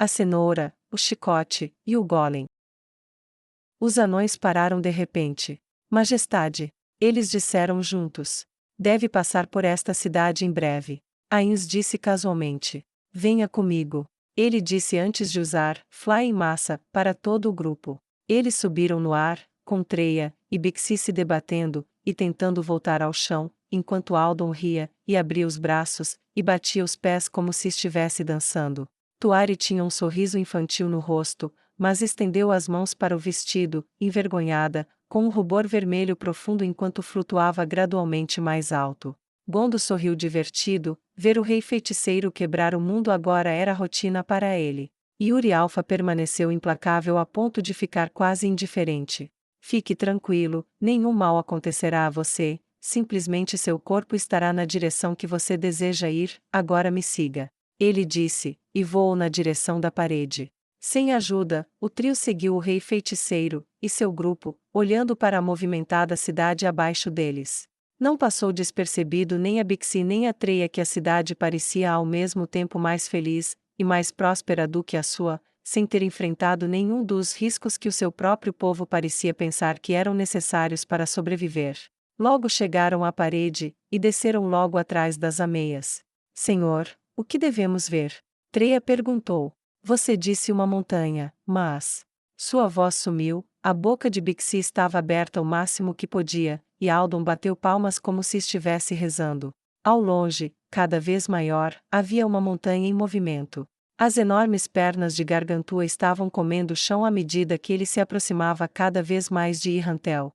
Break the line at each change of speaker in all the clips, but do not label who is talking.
a cenoura, o chicote e o golem. Os anões pararam de repente. Majestade, eles disseram juntos. Deve passar por esta cidade em breve. Ainz disse casualmente. Venha comigo. Ele disse antes de usar Fly em massa para todo o grupo. Eles subiram no ar, com Treia e Bixi se debatendo e tentando voltar ao chão, enquanto Aldon ria e abria os braços e batia os pés como se estivesse dançando. Tuari tinha um sorriso infantil no rosto, mas estendeu as mãos para o vestido, envergonhada, com um rubor vermelho profundo enquanto flutuava gradualmente mais alto. Gondo sorriu divertido, ver o rei feiticeiro quebrar o mundo agora era rotina para ele. Yuri Alpha permaneceu implacável a ponto de ficar quase indiferente. Fique tranquilo, nenhum mal acontecerá a você, simplesmente seu corpo estará na direção que você deseja ir, agora me siga. Ele disse, e voou na direção da parede. Sem ajuda, o trio seguiu o rei feiticeiro e seu grupo, olhando para a movimentada cidade abaixo deles. Não passou despercebido nem a Bixi nem a Treia que a cidade parecia ao mesmo tempo mais feliz e mais próspera do que a sua, sem ter enfrentado nenhum dos riscos que o seu próprio povo parecia pensar que eram necessários para sobreviver. Logo chegaram à parede, e desceram logo atrás das ameias. Senhor, o que devemos ver? Treia perguntou. Você disse uma montanha, mas... Sua voz sumiu, a boca de Bixi estava aberta o máximo que podia, e Aldon bateu palmas como se estivesse rezando. Ao longe, cada vez maior, havia uma montanha em movimento. As enormes pernas de Gargantua estavam comendo o chão à medida que ele se aproximava cada vez mais de Irrantel.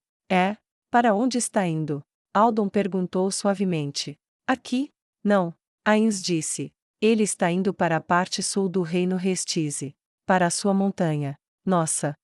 Para onde está indo? Aldon perguntou suavemente. Aqui? Não. Ainz disse. Ele está indo para a parte sul do reino Restize. Para a sua montanha. Nossa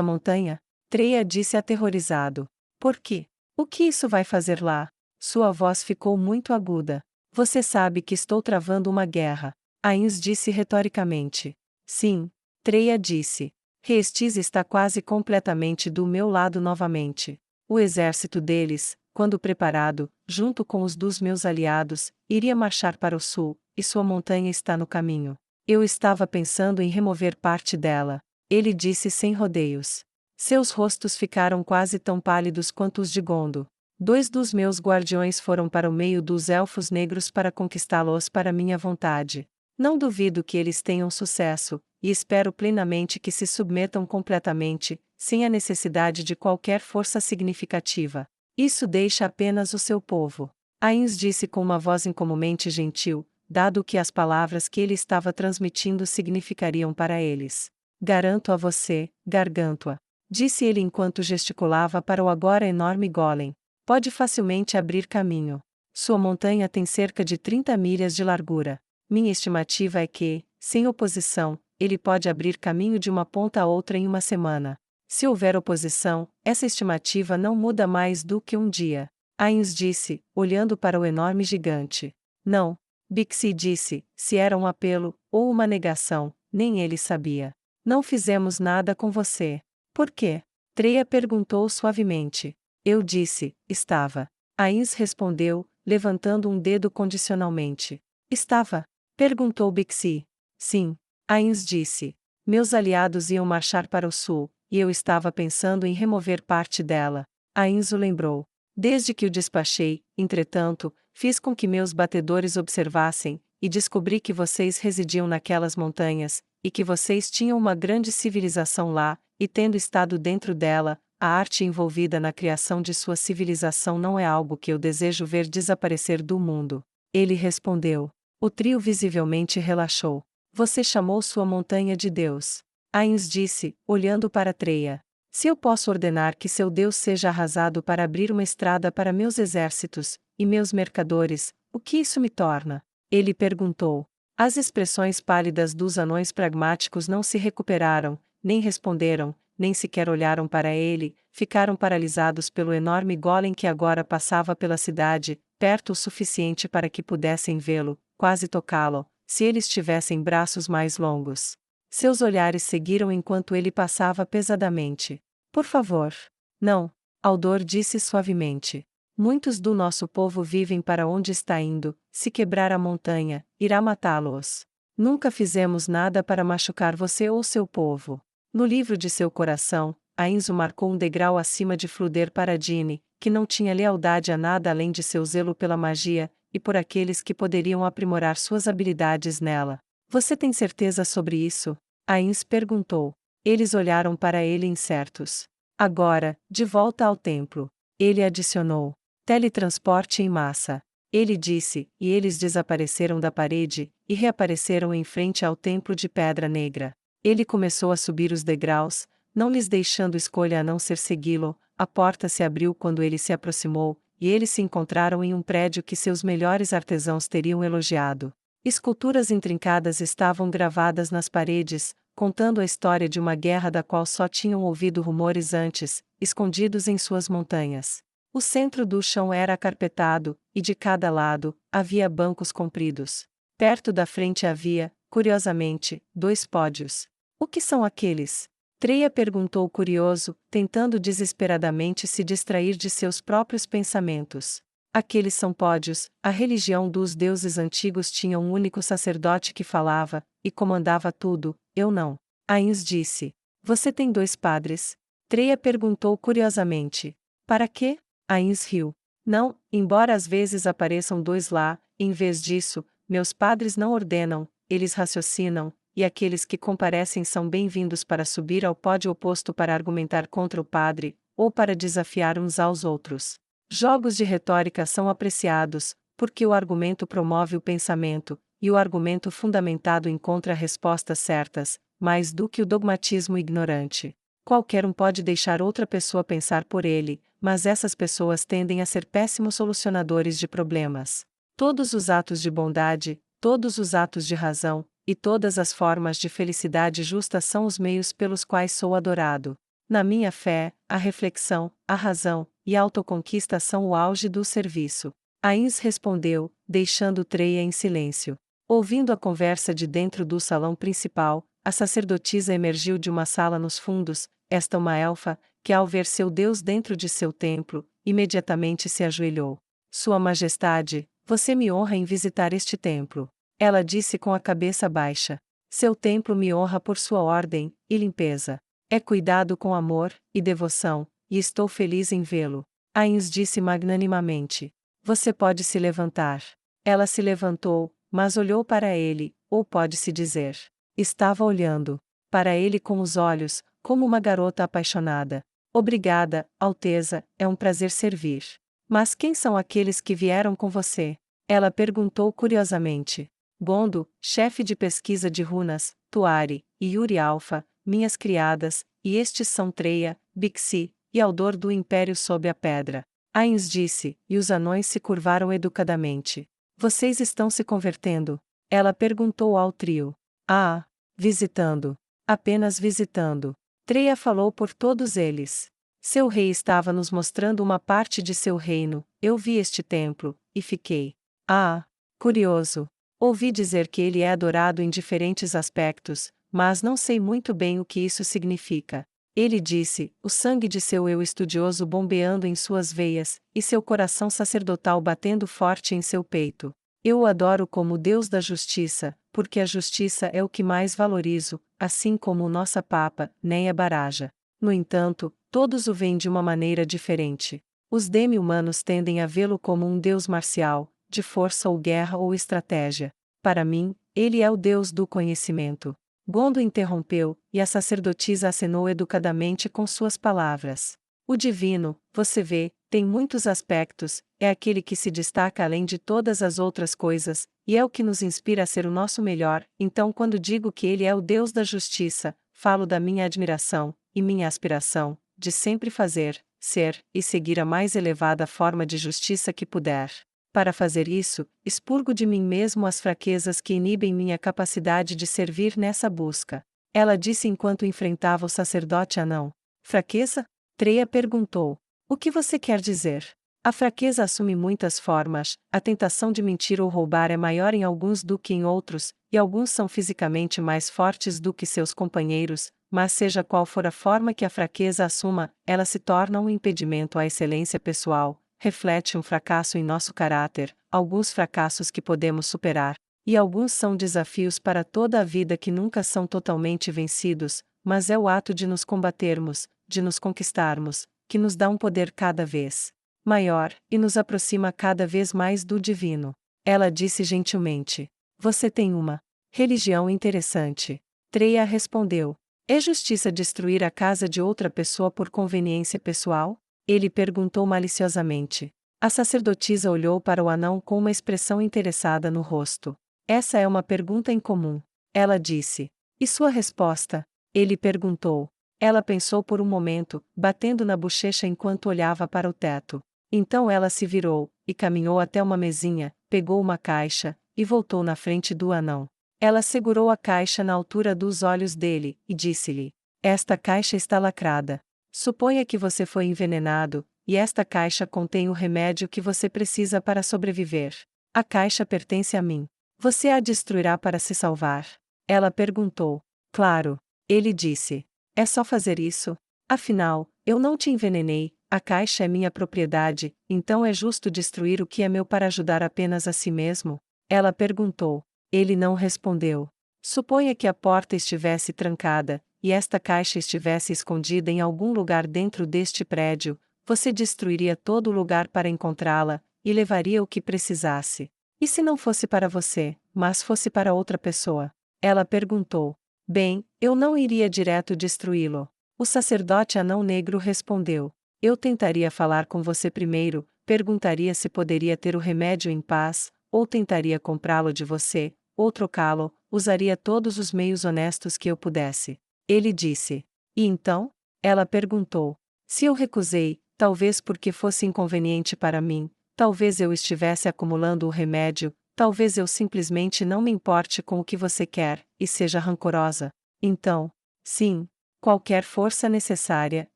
montanha? Treia disse aterrorizado. Por quê? O que isso vai fazer lá? Sua voz ficou muito aguda. Você sabe que estou travando uma guerra. Ainz disse retoricamente. Sim. Treia disse. Restize está quase completamente do meu lado novamente. O exército deles, quando preparado, junto com os dos meus aliados, iria marchar para o sul, e sua montanha está no caminho. Eu estava pensando em remover parte dela. Ele disse sem rodeios. Seus rostos ficaram quase tão pálidos quanto os de Gondo. 2 dos meus guardiões foram para o meio dos elfos negros para conquistá-los para minha vontade. Não duvido que eles tenham sucesso, e espero plenamente que se submetam completamente, sem a necessidade de qualquer força significativa. Isso deixa apenas o seu povo. Ainz disse com uma voz incomumente gentil, dado que as palavras que ele estava transmitindo significariam para eles. Garanto a você, Gargantua. Disse ele enquanto gesticulava para o agora enorme golem. Pode facilmente abrir caminho. Sua montanha tem cerca de 30 milhas de largura. Minha estimativa é que, sem oposição, ele pode abrir caminho de uma ponta a outra em uma semana. Se houver oposição, essa estimativa não muda mais do que um dia. Ainz disse, olhando para o enorme gigante. Não. Bixi disse, se era um apelo, ou uma negação, nem ele sabia. Não fizemos nada com você. Por quê? Treia perguntou suavemente. Eu disse, estava. Ainz respondeu, levantando um dedo condicionalmente. Estava? Perguntou Bixi. Sim. Ainz disse. Meus aliados iam marchar para o sul, e eu estava pensando em remover parte dela. Ainz o lembrou. Desde que o despachei, entretanto, fiz com que meus batedores observassem, e descobri que vocês residiam naquelas montanhas, e que vocês tinham uma grande civilização lá, e tendo estado dentro dela, a arte envolvida na criação de sua civilização não é algo que eu desejo ver desaparecer do mundo. Ele respondeu. O trio visivelmente relaxou. Você chamou sua montanha de Deus. Ainz disse, olhando para Treia. Se eu posso ordenar que seu Deus seja arrasado para abrir uma estrada para meus exércitos, e meus mercadores, o que isso me torna? Ele perguntou. As expressões pálidas dos anões pragmáticos não se recuperaram, nem responderam, nem sequer olharam para ele, ficaram paralisados pelo enorme golem que agora passava pela cidade, perto o suficiente para que pudessem vê-lo, quase tocá-lo, se eles tivessem braços mais longos. Seus olhares seguiram enquanto ele passava pesadamente. Por favor. Não. Aldor disse suavemente. Muitos do nosso povo vivem para onde está indo, se quebrar a montanha, irá matá-los. Nunca fizemos nada para machucar você ou seu povo. No livro de seu coração, Ainz o marcou um degrau acima de Fluder Paradine, que não tinha lealdade a nada além de seu zelo pela magia, e por aqueles que poderiam aprimorar suas habilidades nela. Você tem certeza sobre isso? Ainz perguntou. Eles olharam para ele incertos. Agora, de volta ao templo. Ele adicionou. Teletransporte em massa. Ele disse, e eles desapareceram da parede, e reapareceram em frente ao templo de pedra negra. Ele começou a subir os degraus, não lhes deixando escolha a não ser segui-lo. A porta se abriu quando ele se aproximou, e eles se encontraram em um prédio que seus melhores artesãos teriam elogiado. Esculturas intrincadas estavam gravadas nas paredes, contando a história de uma guerra da qual só tinham ouvido rumores antes, escondidos em suas montanhas. O centro do chão era acarpetado, e de cada lado, havia bancos compridos. Perto da frente havia, curiosamente, 2 pódios. O que são aqueles? Treia perguntou curioso, tentando desesperadamente se distrair de seus próprios pensamentos. Aqueles são pódios. A religião dos deuses antigos tinha um único sacerdote que falava, e comandava tudo, eu não. Ainz disse. Você tem 2 padres? Treia perguntou curiosamente. Para quê? Ainz riu. Não, embora às vezes apareçam 2 lá, em vez disso, meus padres não ordenam, eles raciocinam, e aqueles que comparecem são bem-vindos para subir ao pódio oposto para argumentar contra o padre, ou para desafiar uns aos outros. Jogos de retórica são apreciados, porque o argumento promove o pensamento, e o argumento fundamentado encontra respostas certas, mais do que o dogmatismo ignorante. Qualquer um pode deixar outra pessoa pensar por ele, mas essas pessoas tendem a ser péssimos solucionadores de problemas. Todos os atos de bondade, todos os atos de razão, e todas as formas de felicidade justa são os meios pelos quais sou adorado. Na minha fé, a reflexão, a razão e a autoconquista são o auge do serviço. Ainz respondeu, deixando Treia em silêncio. Ouvindo a conversa de dentro do salão principal, a sacerdotisa emergiu de uma sala nos fundos, esta uma elfa, que ao ver seu Deus dentro de seu templo, imediatamente se ajoelhou. Sua Majestade, você me honra em visitar este templo. Ela disse com a cabeça baixa. Seu templo me honra por sua ordem e limpeza. É cuidado com amor e devoção, e estou feliz em vê-lo. Ainz disse magnanimamente. Você pode se levantar. Ela se levantou, mas olhou para ele, ou pode-se dizer. Estava olhando para ele com os olhos, como uma garota apaixonada. Obrigada, Alteza, é um prazer servir. Mas quem são aqueles que vieram com você? Ela perguntou curiosamente. Gondo, chefe de pesquisa de runas, Tuari, e Yuri Alfa, minhas criadas, e estes são Treia, Bixi, e Aldor do Império sob a Pedra. Ainz disse, e os anões se curvaram educadamente. Vocês estão se convertendo? Ela perguntou ao trio. Ah, visitando. Apenas visitando. Treia falou por todos eles. Seu rei estava nos mostrando uma parte de seu reino, eu vi este templo, e fiquei. Ah, curioso. Ouvi dizer que ele é adorado em diferentes aspectos, mas não sei muito bem o que isso significa. Ele disse, o sangue de seu eu estudioso bombeando em suas veias, e seu coração sacerdotal batendo forte em seu peito. Eu o adoro como Deus da justiça, porque a justiça é o que mais valorizo, assim como o nossa Papa, Neia Baraja. No entanto, todos o veem de uma maneira diferente. Os demi-humanos tendem a vê-lo como um Deus marcial, de força ou guerra ou estratégia. Para mim, ele é o Deus do conhecimento. Gondo interrompeu, e a sacerdotisa acenou educadamente com suas palavras. O divino, você vê, tem muitos aspectos, é aquele que se destaca além de todas as outras coisas, e é o que nos inspira a ser o nosso melhor. Então, quando digo que ele é o Deus da justiça, falo da minha admiração, e minha aspiração, de sempre fazer, ser e seguir a mais elevada forma de justiça que puder. Para fazer isso, expurgo de mim mesmo as fraquezas que inibem minha capacidade de servir nessa busca. Ela disse enquanto enfrentava o sacerdote anão. Fraqueza? Treia perguntou. O que você quer dizer? A fraqueza assume muitas formas, a tentação de mentir ou roubar é maior em alguns do que em outros, e alguns são fisicamente mais fortes do que seus companheiros, mas seja qual for a forma que a fraqueza assuma, ela se torna um impedimento à excelência pessoal. Reflete um fracasso em nosso caráter, alguns fracassos que podemos superar. E alguns são desafios para toda a vida que nunca são totalmente vencidos, mas é o ato de nos combatermos, de nos conquistarmos, que nos dá um poder cada vez maior, e nos aproxima cada vez mais do divino. Ela disse gentilmente: Você tem uma religião interessante. Treia respondeu: É justiça destruir a casa de outra pessoa por conveniência pessoal? Ele perguntou maliciosamente. A sacerdotisa olhou para o anão com uma expressão interessada no rosto. Essa é uma pergunta incomum. Ela disse. E sua resposta? Ele perguntou. Ela pensou por um momento, batendo na bochecha enquanto olhava para o teto. Então ela se virou, e caminhou até uma mesinha, pegou uma caixa, e voltou na frente do anão. Ela segurou a caixa na altura dos olhos dele, e disse-lhe: Esta caixa está lacrada. Suponha que você foi envenenado, e esta caixa contém o remédio que você precisa para sobreviver. A caixa pertence a mim. Você a destruirá para se salvar? Ela perguntou. Claro. Ele disse. É só fazer isso? Afinal, eu não te envenenei, a caixa é minha propriedade, então é justo destruir o que é meu para ajudar apenas a si mesmo? Ela perguntou. Ele não respondeu. Suponha que a porta estivesse trancada, e esta caixa estivesse escondida em algum lugar dentro deste prédio, você destruiria todo o lugar para encontrá-la, e levaria o que precisasse. E se não fosse para você, mas fosse para outra pessoa? Ela perguntou. Bem, eu não iria direto destruí-lo. O sacerdote anão negro respondeu. Eu tentaria falar com você primeiro, perguntaria se poderia ter o remédio em paz, ou tentaria comprá-lo de você, ou trocá-lo, usaria todos os meios honestos que eu pudesse. Ele disse. E então? Ela perguntou. Se eu recusei, talvez porque fosse inconveniente para mim, talvez eu estivesse acumulando o remédio, talvez eu simplesmente não me importe com o que você quer, e seja rancorosa. Então, sim, qualquer força necessária,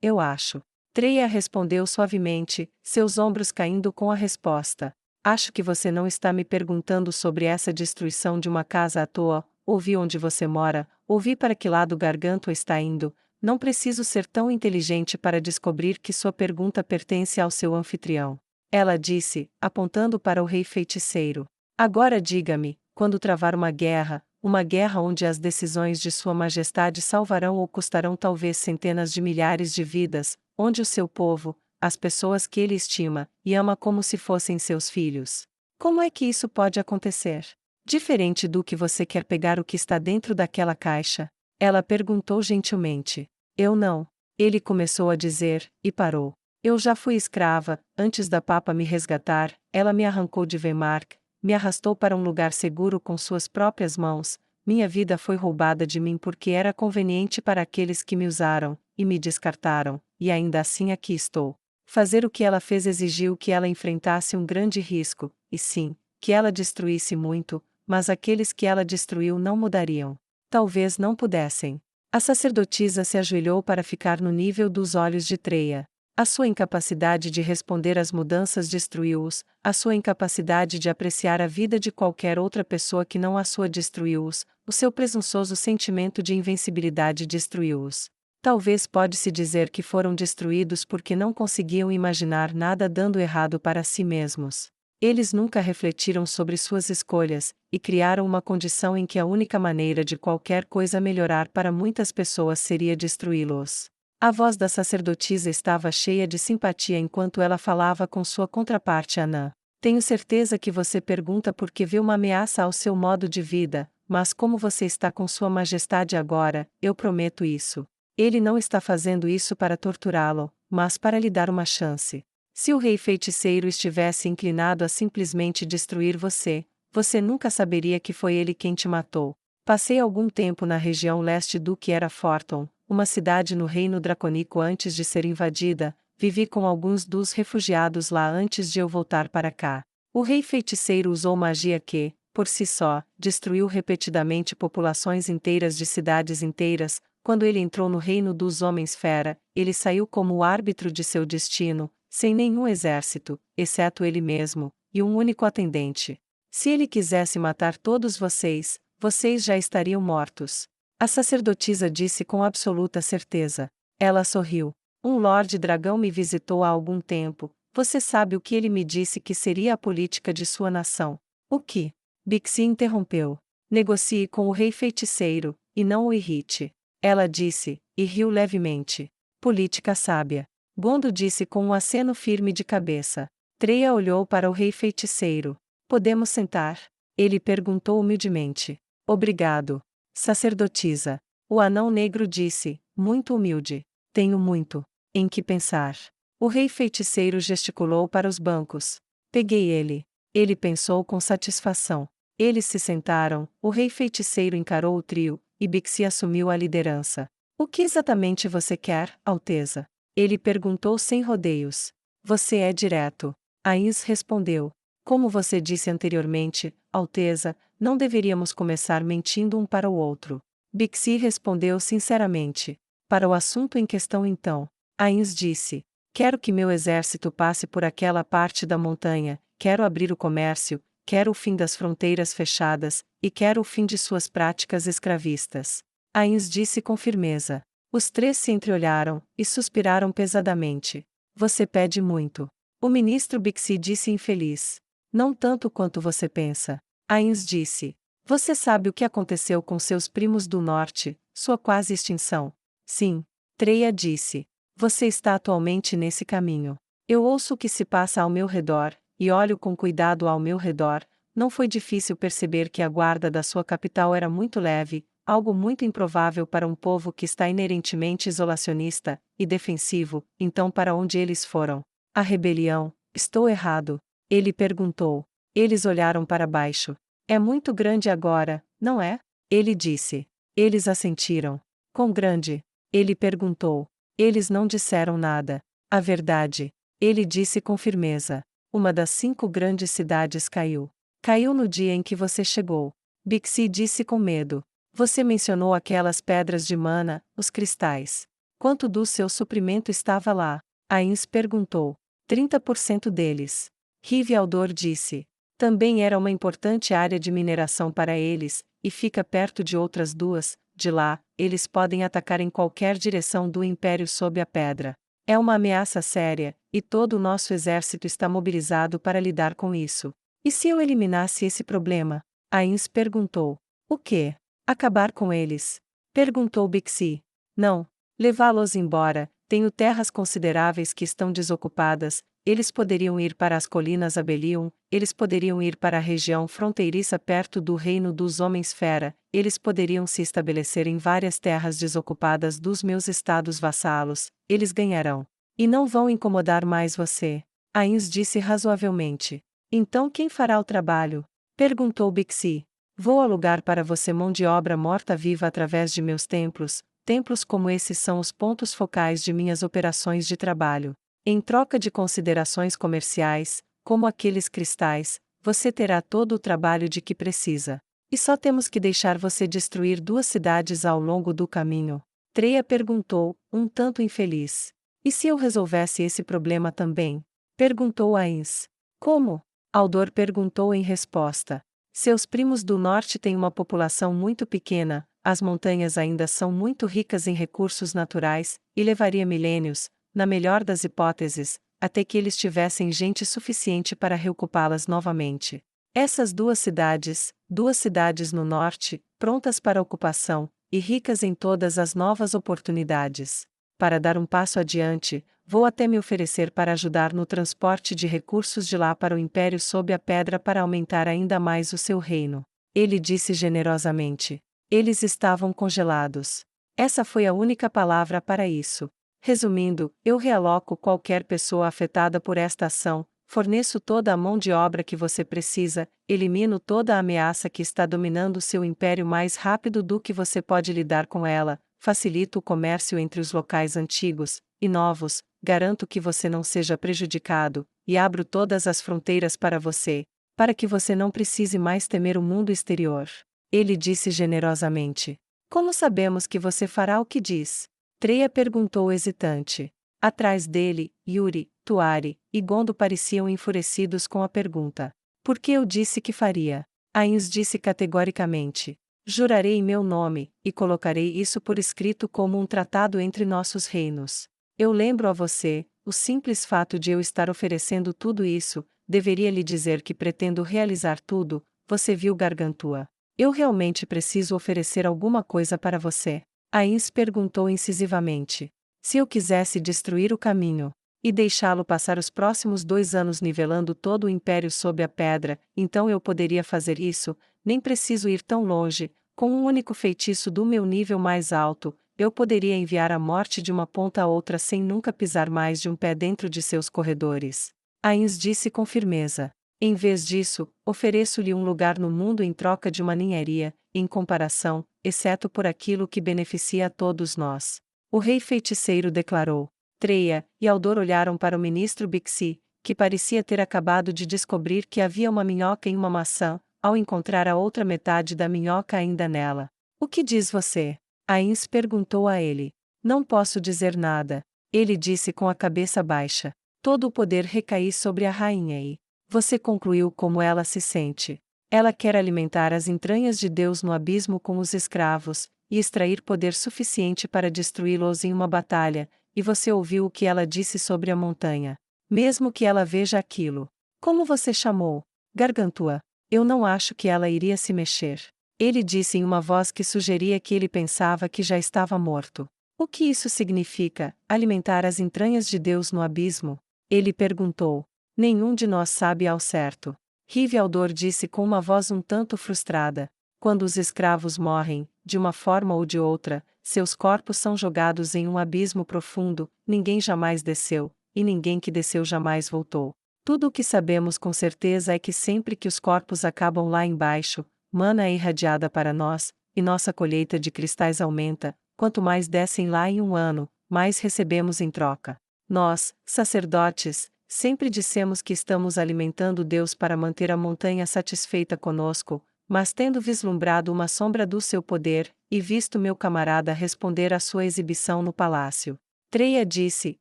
eu acho. Treia respondeu suavemente, seus ombros caindo com a resposta. Acho que você não está me perguntando sobre essa destruição de uma casa à toa, ouvi onde você mora, ouvi para que lado o garganto está indo, não preciso ser tão inteligente para descobrir que sua pergunta pertence ao seu anfitrião. Ela disse, apontando para o rei feiticeiro. Agora diga-me, quando travar uma guerra onde as decisões de Sua Majestade salvarão ou custarão talvez centenas de milhares de vidas, onde o seu povo, as pessoas que ele estima e ama como se fossem seus filhos. Como é que isso pode acontecer? Diferente do que você quer pegar o que está dentro daquela caixa? Ela perguntou gentilmente. Eu não. Ele começou a dizer, e parou. Eu já fui escrava, antes da Papa me resgatar, ela me arrancou de Weimar, me arrastou para um lugar seguro com suas próprias mãos, minha vida foi roubada de mim porque era conveniente para aqueles que me usaram, e me descartaram, e ainda assim aqui estou. Fazer o que ela fez exigiu que ela enfrentasse um grande risco, e sim, que ela destruísse muito, mas aqueles que ela destruiu não mudariam. Talvez não pudessem. A sacerdotisa se ajoelhou para ficar no nível dos olhos de Treia. A sua incapacidade de responder às mudanças destruiu-os, a sua incapacidade de apreciar a vida de qualquer outra pessoa que não a sua destruiu-os, o seu presunçoso sentimento de invencibilidade destruiu-os. Talvez pode-se dizer que foram destruídos porque não conseguiam imaginar nada dando errado para si mesmos. Eles nunca refletiram sobre suas escolhas, e criaram uma condição em que a única maneira de qualquer coisa melhorar para muitas pessoas seria destruí-los. A voz da sacerdotisa estava cheia de simpatia enquanto ela falava com sua contraparte Anã. Tenho certeza que você pergunta porque vê uma ameaça ao seu modo de vida, mas como você está com Sua Majestade agora, eu prometo isso. Ele não está fazendo isso para torturá-lo, mas para lhe dar uma chance. Se o rei feiticeiro estivesse inclinado a simplesmente destruir você, você nunca saberia que foi ele quem te matou. Passei algum tempo na região leste do que era Forton, uma cidade no reino dracônico antes de ser invadida, vivi com alguns dos refugiados lá antes de eu voltar para cá. O rei feiticeiro usou magia que, por si só, destruiu repetidamente populações inteiras de cidades inteiras. Quando ele entrou no reino dos homens-fera, ele saiu como o árbitro de seu destino, sem nenhum exército, exceto ele mesmo, e um único atendente. Se ele quisesse matar todos vocês, vocês já estariam mortos. A sacerdotisa disse com absoluta certeza. Ela sorriu. Um Lorde Dragão me visitou há algum tempo. Você sabe o que ele me disse que seria a política de sua nação? O que? Bixi interrompeu. Negocie com o rei feiticeiro, e não o irrite. Ela disse, e riu levemente. Política sábia. Gondo disse com um aceno firme de cabeça. Treia olhou para o rei feiticeiro. Podemos sentar? Ele perguntou humildemente. Obrigado. Sacerdotisa. O anão negro disse, muito humilde. Tenho muito em que pensar. O rei feiticeiro gesticulou para os bancos. Peguei ele. Ele pensou com satisfação. Eles se sentaram, o rei feiticeiro encarou o trio, e Bixi assumiu a liderança. O que exatamente você quer, Alteza? Ele perguntou sem rodeios. Você é direto. Ainz respondeu. Como você disse anteriormente, Alteza, não deveríamos começar mentindo um para o outro. Bixi respondeu sinceramente. Para o assunto em questão então. Ainz disse. Quero que meu exército passe por aquela parte da montanha, quero abrir o comércio, quero o fim das fronteiras fechadas, e quero o fim de suas práticas escravistas. Ainz disse com firmeza. Os três se entreolharam, e suspiraram pesadamente. Você pede muito. O ministro Bixi disse infeliz. Não tanto quanto você pensa. Ainz disse. Você sabe o que aconteceu com seus primos do norte, sua quase extinção? Sim. Treia disse. Você está atualmente nesse caminho. Eu ouço o que se passa ao meu redor, e olho com cuidado ao meu redor. Não foi difícil perceber que a guarda da sua capital era muito leve, algo muito improvável para um povo que está inerentemente isolacionista e defensivo. Então, para onde eles foram? A rebelião. Estou errado? Ele perguntou. Eles olharam para baixo. É muito grande agora, não é? Ele disse. Eles assentiram. Quão grande? Ele perguntou. Eles não disseram nada. A verdade. Ele disse com firmeza. Uma das 5 grandes cidades caiu. Caiu no dia em que você chegou. Bixi disse com medo. Você mencionou aquelas pedras de mana, os cristais. Quanto do seu suprimento estava lá? Ainz perguntou. 30% deles. Rive Aldor disse. Também era uma importante área de mineração para eles, e fica perto de outras 2, de lá, eles podem atacar em qualquer direção do Império sob a pedra. É uma ameaça séria, e todo o nosso exército está mobilizado para lidar com isso. E se eu eliminasse esse problema? Ainz perguntou. O quê? Acabar com eles? Perguntou Bixi. Não. Levá-los embora. Tenho terras consideráveis que estão desocupadas. Eles poderiam ir para as colinas Abelium, eles poderiam ir para a região fronteiriça perto do reino dos Homens-Fera, eles poderiam se estabelecer em várias terras desocupadas dos meus estados vassalos, eles ganharão. E não vão incomodar mais você. Ainz disse razoavelmente. Então quem fará o trabalho? Perguntou Bixi. Vou alugar para você mão de obra morta-viva através de meus templos. Templos como esses são os pontos focais de minhas operações de trabalho. Em troca de considerações comerciais, como aqueles cristais, você terá todo o trabalho de que precisa. E só temos que deixar você destruir 2 cidades ao longo do caminho. Treia perguntou, um tanto infeliz. E se eu resolvesse esse problema também? Perguntou Ainz. Como? Aldor perguntou em resposta. Seus primos do norte têm uma população muito pequena, as montanhas ainda são muito ricas em recursos naturais, e levaria milênios, na melhor das hipóteses, até que eles tivessem gente suficiente para reocupá-las novamente. Essas 2 cidades no norte, prontas para ocupação, e ricas em todas as novas oportunidades. Para dar um passo adiante, vou até me oferecer para ajudar no transporte de recursos de lá para o Império sob a pedra para aumentar ainda mais o seu reino. Ele disse generosamente. Eles estavam congelados. Essa foi a única palavra para isso. Resumindo, eu realoco qualquer pessoa afetada por esta ação, forneço toda a mão de obra que você precisa, elimino toda a ameaça que está dominando seu império mais rápido do que você pode lidar com ela, facilito o comércio entre os locais antigos e novos, garanto que você não seja prejudicado, e abro todas as fronteiras para você, para que você não precise mais temer o mundo exterior. Ele disse generosamente. Como sabemos que você fará o que diz? Treia perguntou hesitante. Atrás dele, Yuri, Tuari e Gondo pareciam enfurecidos com a pergunta. Por que eu disse que faria? Ainz disse categoricamente. Jurarei em meu nome, e colocarei isso por escrito como um tratado entre nossos reinos. Eu lembro a você, o simples fato de eu estar oferecendo tudo isso, deveria lhe dizer que pretendo realizar tudo, você viu Gargantua? Eu realmente preciso oferecer alguma coisa para você. Ains perguntou incisivamente. Se eu quisesse destruir o caminho, e deixá-lo passar os próximos 2 anos nivelando todo o império sob a pedra, então eu poderia fazer isso, nem preciso ir tão longe, com um único feitiço do meu nível mais alto, eu poderia enviar a morte de uma ponta a outra sem nunca pisar mais de um pé dentro de seus corredores. Ains disse com firmeza. Em vez disso, ofereço-lhe um lugar no mundo em troca de uma ninharia, em comparação, exceto por aquilo que beneficia a todos nós. O rei feiticeiro declarou. Treia e Aldor olharam para o ministro Bixi, que parecia ter acabado de descobrir que havia uma minhoca em uma maçã, ao encontrar a outra metade da minhoca ainda nela. O que diz você? Ains perguntou a ele. Não posso dizer nada. Ele disse com a cabeça baixa. Todo o poder recai sobre a rainha e você concluiu como ela se sente. Ela quer alimentar as entranhas de Deus no abismo com os escravos, e extrair poder suficiente para destruí-los em uma batalha, e você ouviu o que ela disse sobre a montanha. Mesmo que ela veja aquilo. Como você chamou? Gargantua. Eu não acho que ela iria se mexer. Ele disse em uma voz que sugeria que ele pensava que já estava morto. O que isso significa, alimentar as entranhas de Deus no abismo? Ele perguntou. Nenhum de nós sabe ao certo. Rive Aldor disse com uma voz um tanto frustrada. Quando os escravos morrem, de uma forma ou de outra, seus corpos são jogados em um abismo profundo, ninguém jamais desceu, e ninguém que desceu jamais voltou. Tudo o que sabemos com certeza é que sempre que os corpos acabam lá embaixo, mana é irradiada para nós, e nossa colheita de cristais aumenta, quanto mais descem lá em um ano, mais recebemos em troca. Nós, sacerdotes, sempre dissemos que estamos alimentando Deus para manter a montanha satisfeita conosco, mas tendo vislumbrado uma sombra do seu poder, e visto meu camarada responder à sua exibição no palácio. Treia disse,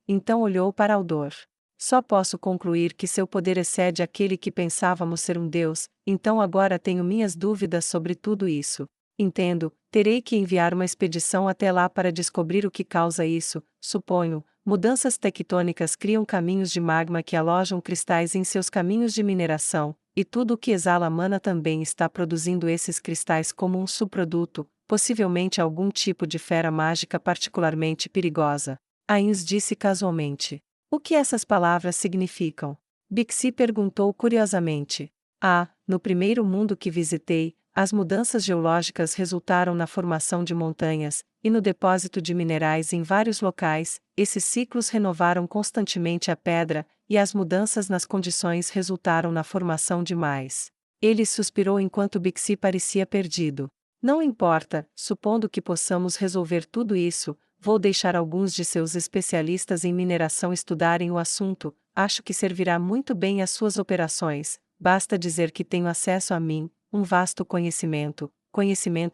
então olhou para Aldor. Só posso concluir que seu poder excede aquele que pensávamos ser um Deus, então agora tenho minhas dúvidas sobre tudo isso. Entendo, terei que enviar uma expedição até lá para descobrir o que causa isso, suponho. Mudanças tectônicas criam caminhos de magma que alojam cristais em seus caminhos de mineração, e tudo o que exala mana também está produzindo esses cristais como um subproduto, possivelmente algum tipo de fera mágica particularmente perigosa. Ains disse casualmente. O que essas palavras significam? Bixi perguntou curiosamente. No primeiro mundo que visitei, as mudanças geológicas resultaram na formação de montanhas, e no depósito de minerais em vários locais, esses ciclos renovaram constantemente a pedra, e as mudanças nas condições resultaram na formação de mais. Ele suspirou enquanto Bixi parecia perdido. Não importa, supondo que possamos resolver tudo isso, vou deixar alguns de seus especialistas em mineração estudarem o assunto, acho que servirá muito bem às suas operações, basta dizer que tenho acesso a mim, um vasto conhecimento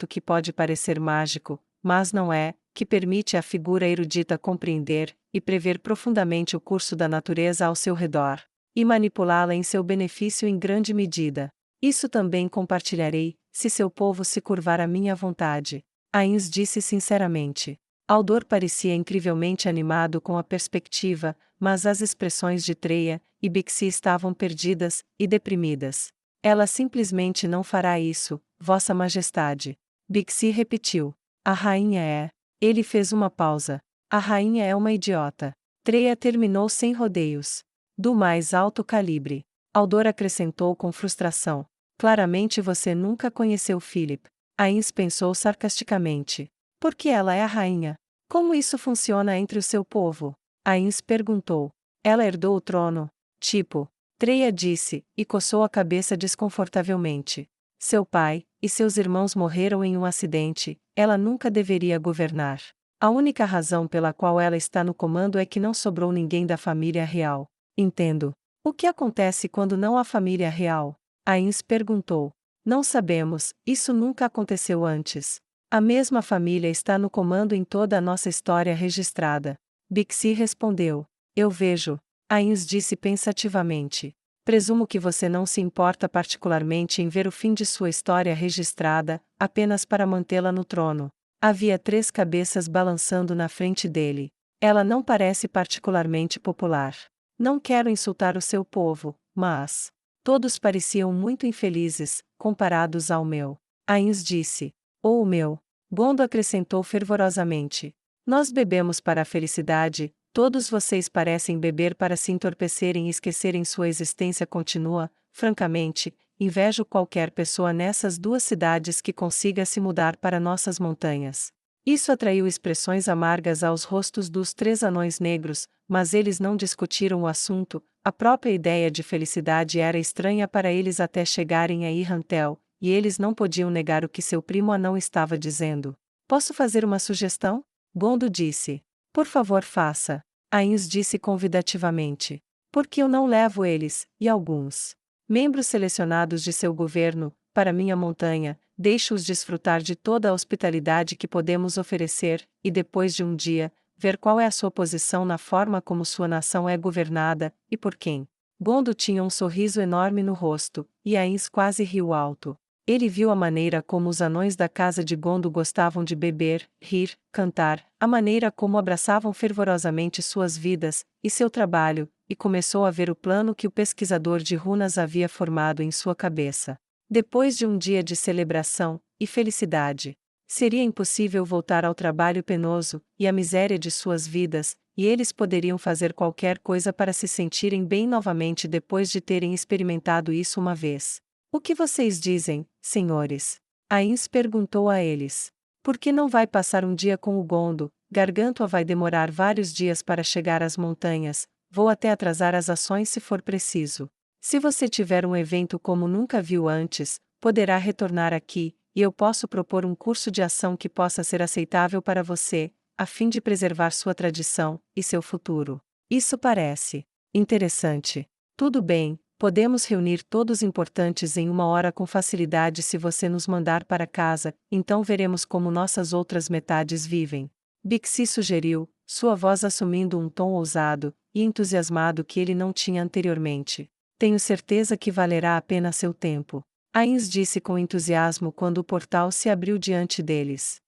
que pode parecer mágico, mas não é, que permite à figura erudita compreender e prever profundamente o curso da natureza ao seu redor, e manipulá-la em seu benefício em grande medida. Isso também compartilharei, se seu povo se curvar à minha vontade. Ains disse sinceramente. Aldor parecia incrivelmente animado com a perspectiva, mas as expressões de Treia e Bixi estavam perdidas e deprimidas. Ela simplesmente não fará isso, Vossa Majestade. Bixi repetiu. A rainha é. Ele fez uma pausa. A rainha é uma idiota. Treia terminou sem rodeios. Do mais alto calibre. Aldor acrescentou com frustração. Claramente você nunca conheceu Philip. Ains pensou sarcasticamente. Porque ela é a rainha. Como isso funciona entre o seu povo? Ains perguntou. Ela herdou o trono. Tipo. Treia disse, e coçou a cabeça desconfortavelmente. Seu pai e seus irmãos morreram em um acidente, ela nunca deveria governar. A única razão pela qual ela está no comando é que não sobrou ninguém da família real. Entendo. O que acontece quando não há família real? Ains perguntou. Não sabemos, isso nunca aconteceu antes. A mesma família está no comando em toda a nossa história registrada. Bixi respondeu. Eu vejo. Ains disse pensativamente. Presumo que você não se importa particularmente em ver o fim de sua história registrada, apenas para mantê-la no trono. Havia 3 cabeças balançando na frente dele. Ela não parece particularmente popular. Não quero insultar o seu povo, mas... Todos pareciam muito infelizes, comparados ao meu. Ains disse. Oh meu! Gondo acrescentou fervorosamente. Nós bebemos para a felicidade, todos vocês parecem beber para se entorpecerem e esquecerem sua existência contínua. Francamente, invejo qualquer pessoa nessas duas cidades que consiga se mudar para nossas montanhas. Isso atraiu expressões amargas aos rostos dos 3 anões negros, mas eles não discutiram o assunto. A própria ideia de felicidade era estranha para eles até chegarem a Irrantel, e eles não podiam negar o que seu primo anão estava dizendo. Posso fazer uma sugestão? Gondo disse. Por favor, faça. Ains disse convidativamente. Porque eu não levo eles, e alguns membros selecionados de seu governo, para minha montanha, deixo-os desfrutar de toda a hospitalidade que podemos oferecer, e depois de um dia, ver qual é a sua posição na forma como sua nação é governada, e por quem. Gondo tinha um sorriso enorme no rosto, e Ains quase riu alto. Ele viu a maneira como os anões da casa de Gondo gostavam de beber, rir, cantar, a maneira como abraçavam fervorosamente suas vidas, e seu trabalho, e começou a ver o plano que o pesquisador de runas havia formado em sua cabeça. Depois de um dia de celebração e felicidade, seria impossível voltar ao trabalho penoso e à miséria de suas vidas, e eles poderiam fazer qualquer coisa para se sentirem bem novamente depois de terem experimentado isso uma vez. O que vocês dizem, senhores? Ains perguntou a eles. Por que não vai passar um dia com o Gondo? Gargantua vai demorar vários dias para chegar às montanhas, vou até atrasar as ações se for preciso. Se você tiver um evento como nunca viu antes, poderá retornar aqui, e eu posso propor um curso de ação que possa ser aceitável para você, a fim de preservar sua tradição e seu futuro. Isso parece interessante. Tudo bem, podemos reunir todos importantes em 1 hora com facilidade se você nos mandar para casa, então veremos como nossas outras metades vivem. Bixi sugeriu, sua voz assumindo um tom ousado e entusiasmado que ele não tinha anteriormente. Tenho certeza que valerá a pena seu tempo. Ains disse com entusiasmo quando o portal se abriu diante deles.